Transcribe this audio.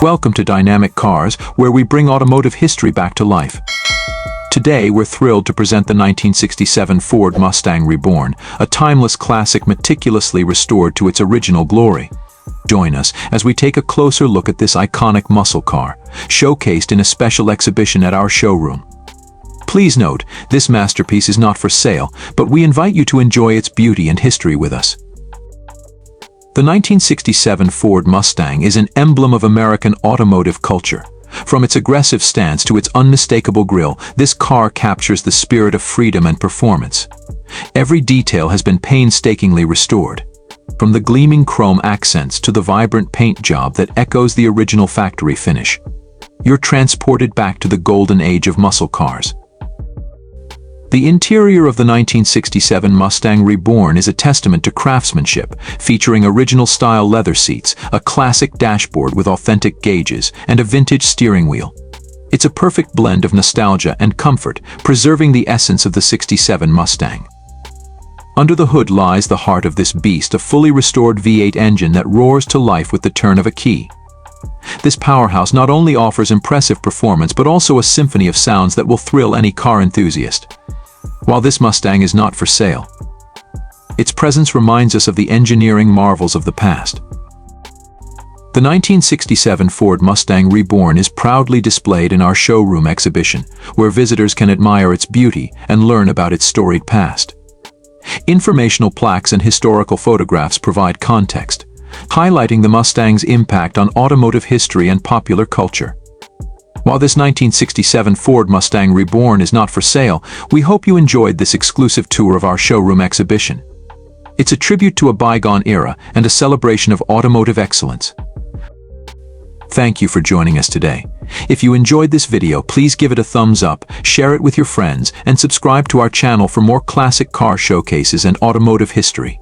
Welcome to Dynamic Cars, where we bring automotive history back to life. Today, we're thrilled to present the 1967 Ford Mustang Reborn, a timeless classic meticulously restored to its original glory. Join us as we take a closer look at this iconic muscle car, showcased in a special exhibition at our showroom. Please note, this masterpiece is not for sale, but we invite you to enjoy its beauty and history with us. The 1967 Ford Mustang is an emblem of American automotive culture. From its aggressive stance to its unmistakable grille, this car captures the spirit of freedom and performance. Every detail has been painstakingly restored, from the gleaming chrome accents to the vibrant paint job that echoes the original factory finish. You're transported back to the golden age of muscle cars. The interior of the 1967 Mustang Reborn is a testament to craftsmanship, featuring original-style leather seats, a classic dashboard with authentic gauges, and a vintage steering wheel. It's a perfect blend of nostalgia and comfort, preserving the essence of the '67 Mustang. Under the hood lies the heart of this beast, a fully restored V8 engine that roars to life with the turn of a key. This powerhouse not only offers impressive performance but also a symphony of sounds that will thrill any car enthusiast. While this Mustang is not for sale, its presence reminds us of the engineering marvels of the past. The 1967 Ford Mustang Reborn is proudly displayed in our showroom exhibition, where visitors can admire its beauty and learn about its storied past. Informational plaques and historical photographs provide context, highlighting the Mustang's impact on automotive history and popular culture. While this 1967 Ford Mustang Reborn is not for sale, we hope you enjoyed this exclusive tour of our showroom exhibition. It's a tribute to a bygone era and a celebration of automotive excellence. Thank you for joining us today. If you enjoyed this video, please give it a thumbs up, share it with your friends, and subscribe to our channel for more classic car showcases and automotive history.